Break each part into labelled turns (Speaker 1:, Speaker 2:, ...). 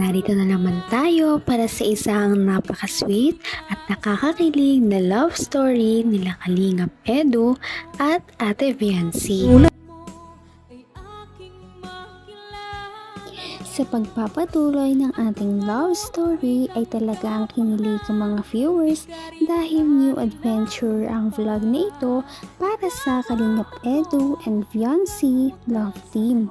Speaker 1: narito na naman tayo para sa isang napaka-sweet at nakakakilig na love story nila Kalingap Edu at Ate Viancy. Sa pagpapatuloy ng ating love story ay talagang kinilig ang mga viewers dahil new adventure ang vlog na ito para sa Kalingap Edu and Viancy love team.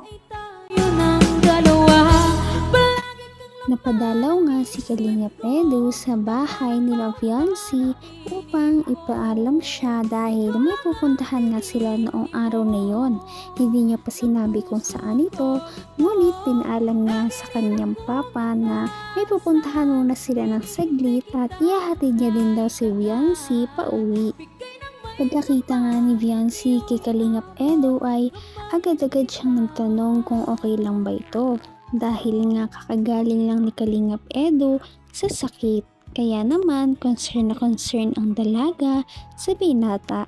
Speaker 1: Napadalaw nga si Kalingap Edu sa bahay nila Viancy upang ipaalam siya dahil may pupuntahan nga sila noong araw na yon. Hindi niya pa sinabi kung saan ito, ngunit pinaalam niya sa kanyang papa na may pupuntahan muna sila ng saglit at ihahatid niya din daw si Viancy pauwi. Pagkakita nga ni Viancy kay Kalingap Edu ay agad-agad siyang nagtanong kung okay lang ba ito. Dahil nga kakagaling lang ni Kalingap Edu sa sakit. Kaya naman concern na concern ang dalaga sa binata.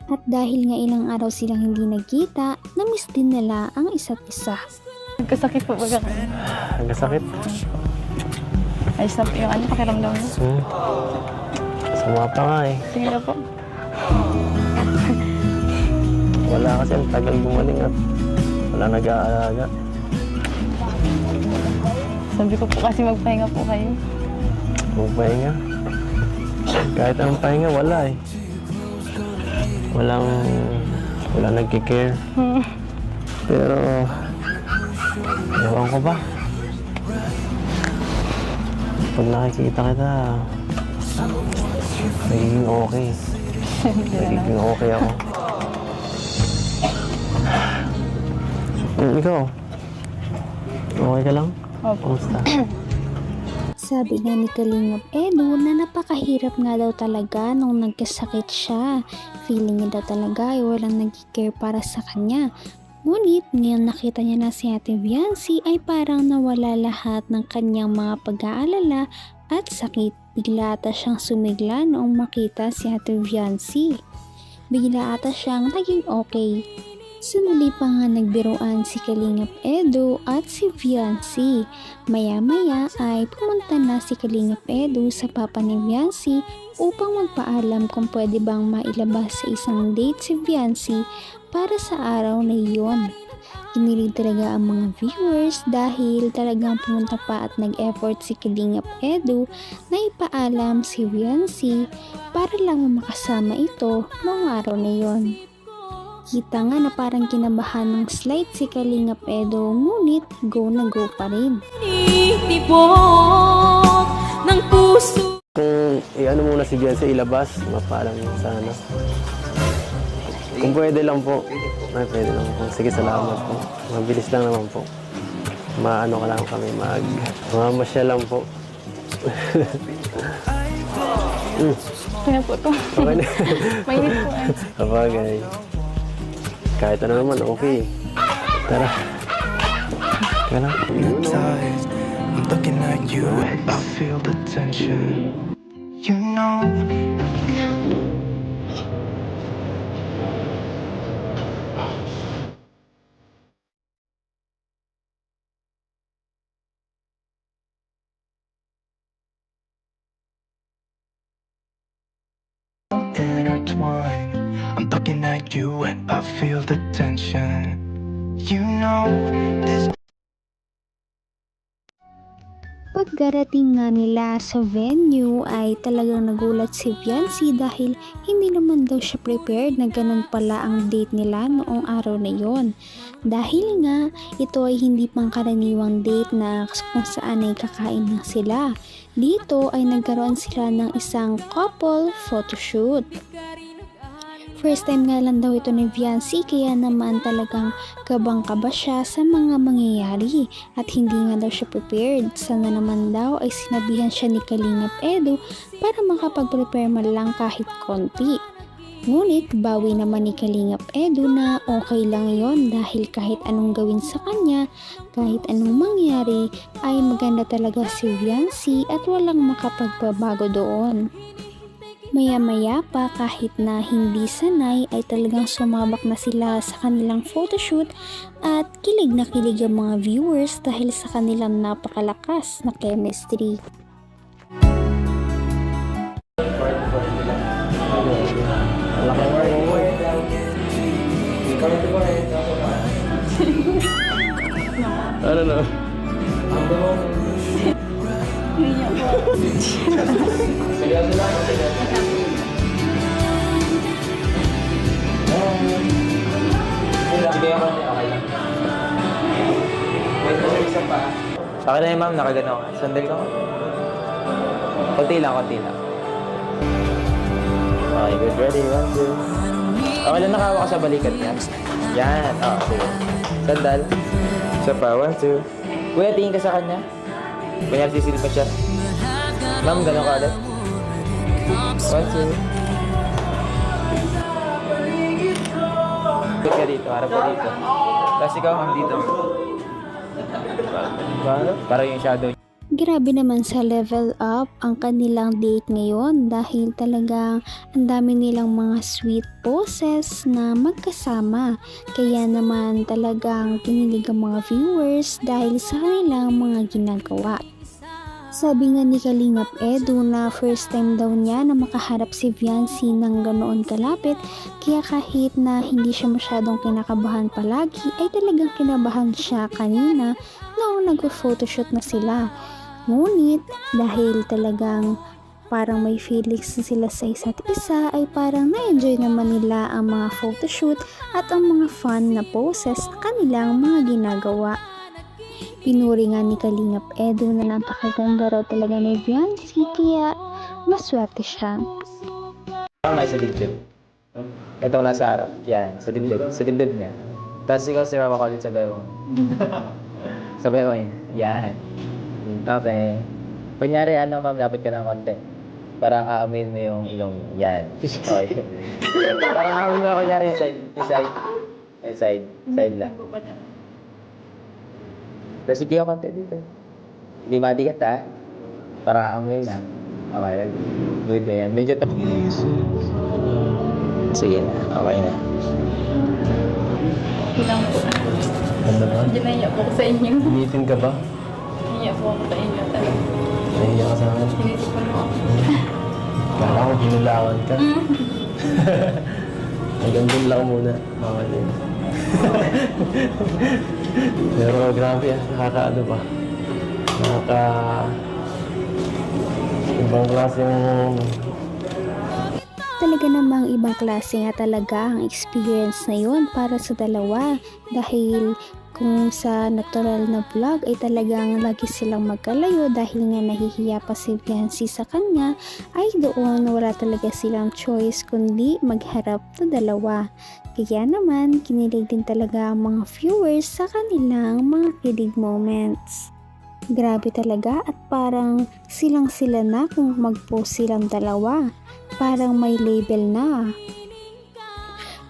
Speaker 1: At dahil nga ilang araw silang hindi nagkita, namiss din nila ang isa't isa.
Speaker 2: Nagkasakit po ba ka?
Speaker 3: Nagkasakit?
Speaker 2: Ay, stop yung ano, pakiramdam mo.
Speaker 3: Sama pa nga eh.
Speaker 2: Sige na po.
Speaker 3: Wala kasi ang tagal gumaling at wala nag-aalaga.
Speaker 2: Sabi ko po kasi magpahinga po kayo.
Speaker 3: Magpahinga? Kahit anong pahinga, wala eh. Wala nagkikare. Pero, ewan ko ba? Pag nakikita kita, nagiging okay. Nagiging okay ako. Ikaw? Okay ka lang?
Speaker 2: Opo.
Speaker 1: Sabi nga ni Kalingap Edu na napakahirap nga daw talaga nung nagkasakit siya. Feeling niya daw talaga ay walang nag-care para sa kanya. Ngunit ngayon nakita niya na si Ate Viancy ay parang nawala lahat ng kanyang mga pag-aalala at sakit. Bigla ata siyang sumigla noong makita si Ate Viancy. Bigla ata siyang naging okay. Sandali pa nga nagbiruan si Kalingap Edu at si Viancy. Maya-maya ay pumunta na si Kalingap Edu sa papa ni Viancy upang magpaalam kung pwede bang mailabas sa isang date si Viancy para sa araw na iyon. Kinilig talaga ang mga viewers dahil talagang pumunta pa at nag-effort si Kalingap Edu na ipaalam si Viancy para lang makasama ito noong araw na iyon. Kita nga na parang kinabahan ng slight si Kalingap Edu, ngunit go na go pa rin.
Speaker 3: Kung i-ano muna si Viancy, ilabas, mapaalam sana. Kung pwede lang po. Ay, pwede lang po. Sige, salamat po. Mabilis lang naman po. Maano ka lang kami, mamamasya lang po.
Speaker 2: Kaya po to.
Speaker 3: Okay na.
Speaker 2: Mainit po ay.
Speaker 3: Kapagay. Kahit ano naman, okay. Tara. Kaya na.
Speaker 4: I'm looking at you, I feel the tension. You know. Intertwined. I'm looking at you and I feel the tension. You know this.
Speaker 1: Pagdarating nga nila sa venue ay talagang nagulat si Viancy dahil hindi naman daw siya prepared na ganun pala ang date nila noong araw na yon. Dahil nga ito ay hindi pangkaraniwang date na kung saan ay kakain lang sila. Dito ay nagkaroon sila ng isang couple photoshoot. First time nga lang daw ito ni Viancy kaya naman talagang kabang-kaba siya sa mga mangyayari at hindi nga daw siya prepared. Sana naman daw ay sinabihan siya ni Kalingap Edu para makapag-prepare man lang kahit konti. Ngunit bawi naman ni Kalingap Edu na okay lang yon dahil kahit anong gawin sa kanya, kahit anong mangyari ay maganda talaga si Viancy at walang makapagpabago doon. Maya-maya pa kahit na hindi sanay ay talagang sumabak na sila sa kanilang photoshoot at kilig na kilig ang mga viewers dahil sa kanilang napakalakas na chemistry.
Speaker 3: Ano na?
Speaker 5: Sa akin na yun, ma'am, nakagano. Sandal ka. Konti lang, konti lang. Okay, good. Ready? 1, 2. Okay lang, nakawa ka sa balikat niya. Yan. Sige. Sandal. Isa pa. 1, 2. Kuya, tingin ka sa kanya. Kuya, sisilip siya. Ma'am, gano'n ka ulit. 1, 2. Ikot ka dito, harap ka dito. Tapos ikaw, ma'am, dito. Parang yung shadow.
Speaker 1: Grabe naman sa level up ang kanilang date ngayon dahil talagang ang dami nilang mga sweet poses na magkasama. Kaya naman talagang kinilig ang mga viewers dahil sa kanilang mga ginagawa. Sabi nga ni Kalingap Edu na first time daw niya na makaharap si Viancy ng ganoon kalapit, kaya kahit na hindi siya masyadong kinakabahan palagi ay talagang kinabahan siya kanina noong nag-photoshoot na sila. Ngunit dahil talagang parang may feelings na sila sa isa't isa ay parang na-enjoy naman nila ang mga photoshoot at ang mga fun na poses na kanilang mga ginagawa. Pinuri nga ni Kalingap Edu na napakaganda raw talaga ni Viancy kaya maswerte siya.
Speaker 5: Parang sa dibdib. Ito nasa harap. Yan, sa dibdib. Sa dibdib niya. Tapos ikaw si Mama Colin sa bewang. Sa bewang yan. Okay. Kunyari, ma'am, dapat ka ng konti. Parang aamin mo yung ilong yan. Okay. Parang aamin mo, kunyari, yung side lang. Tapos sige ako konti dito. Hindi madigat, ha? Parang aamin lang. Okay, good na yan. Medyo sige na, okay na.
Speaker 2: Ilang po.
Speaker 3: Ganda ba?
Speaker 2: Hindi naiyak po ako sa inyo.
Speaker 3: Umitin ka ba?
Speaker 2: Naiyak po ako sa inyo talaga.
Speaker 3: Nahiya ka sa akin.
Speaker 2: Sinisipan mo ako.
Speaker 3: Kala ko ginulangan ka. Hanggang dun lang muna. Bawal yun. Pero grabe nakakaano ba? Ibang klase yung...
Speaker 1: Talaga namang ibang klase nga talaga ang experience na yun para sa dalawa dahil kung sa natural na vlog ay talagang lagi silang magkalayo dahil nga nahihiya pa si Viancy sa kanya ay doon wala talaga silang choice kundi magharap na dalawa. Kaya naman kinilig din talaga ang mga viewers sa kanilang mga kilig moments. Grabe talaga at parang silang sila na kung mag-post silang dalawa. Parang may label na.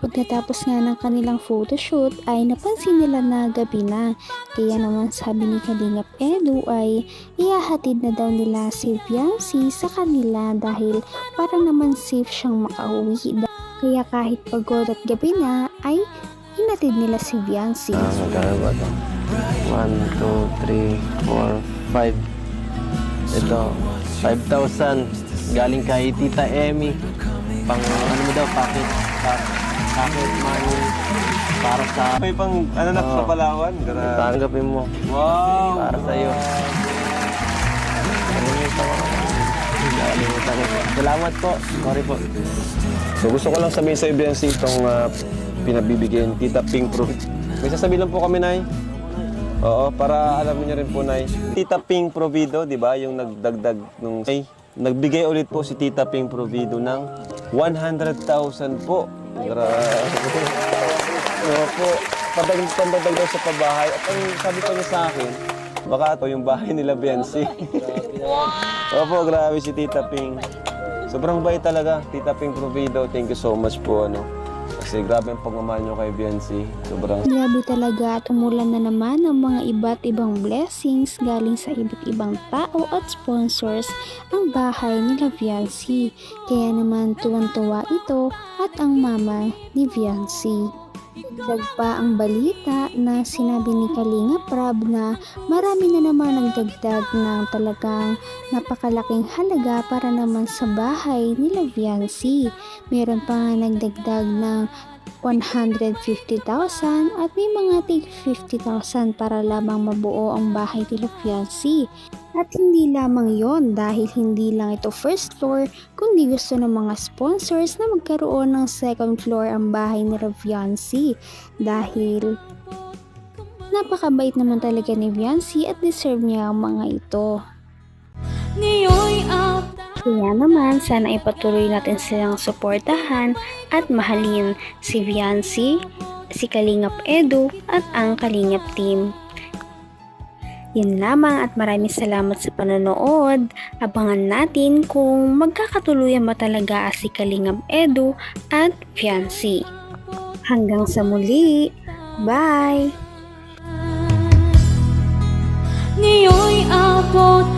Speaker 1: Pagkatapos nga ng kanilang photoshoot ay napansin nila na gabi na. Kaya naman sabi ni Kalingap Edu ay ihahatid na daw nila si Viancy sa kanila dahil parang naman safe siyang makauwi. Kaya kahit pagod at gabi na ay hinatid nila si Viancy.
Speaker 3: Magkano ba ito? 1, 2, 3, 4, 5. Ito, 5,000. Galing kay Tita Emmy. Pang ano mo daw, pocket money. Para sa...
Speaker 6: May pang ano na sa Palawan?
Speaker 3: Tanggapin mo.
Speaker 6: Wow!
Speaker 3: Para sa'yo. Nakalimutan ko. Salamat po. Sorry po.
Speaker 6: So gusto ko lang sabihin sa Viancy itong pinabibigyan Tita Pink Pro. May sasabihin lang po kami, Nay. Oo, para alam niyo rin po, Nay. Tita Pink Provido, di ba? Yung nagdagdag nung... Ay, nagbigay ulit po si Tita Pink Provido ng 100,000 po. Grabe. Oo po. Pandagdag daw sa pabahay. At ang sabi pa niya sa akin, baka ito yung bahay nila, Viancy. Opo, grabe si Tita Pink. Sobrang bait talaga, Tita Pink Provido. Thank you so much po, Kasi grabe ang pagmamahal nyo kay Viancy. Sobrang
Speaker 1: Grabe talaga at umulan na naman ng mga iba't ibang blessings galing sa iba't ibang tao at sponsors ang bahay ni Viancy. Kaya naman tuwan-tuwa ito at ang mama ni Viancy. Dagdag pa ang balita na sinabi ni Kalinga Prab na marami na naman nagdagdag ng talagang napakalaking halaga para naman sa bahay ni Viancy. Meron pa nga nagdagdag ng 150,000 at may mga tig 50,000 para lamang mabuo ang bahay ni Viancy. At hindi lamang yon dahil hindi lang ito first floor, kundi gusto ng mga sponsors na magkaroon ng second floor ang bahay ni Viancy. Dahil napakabait naman talaga ni Viancy at deserve niya ang mga ito. Kaya naman, sana ipatuloy natin silang suportahan at mahalin si Viancy, si Kalingap Edu at ang Kalingap team. Yun lamang at maraming salamat sa panonood. Abangan natin kung magkakatuluyan ba talaga si Kalingap Edu at Viancy. Hanggang sa muli. Bye!
Speaker 7: Ngayon'y abot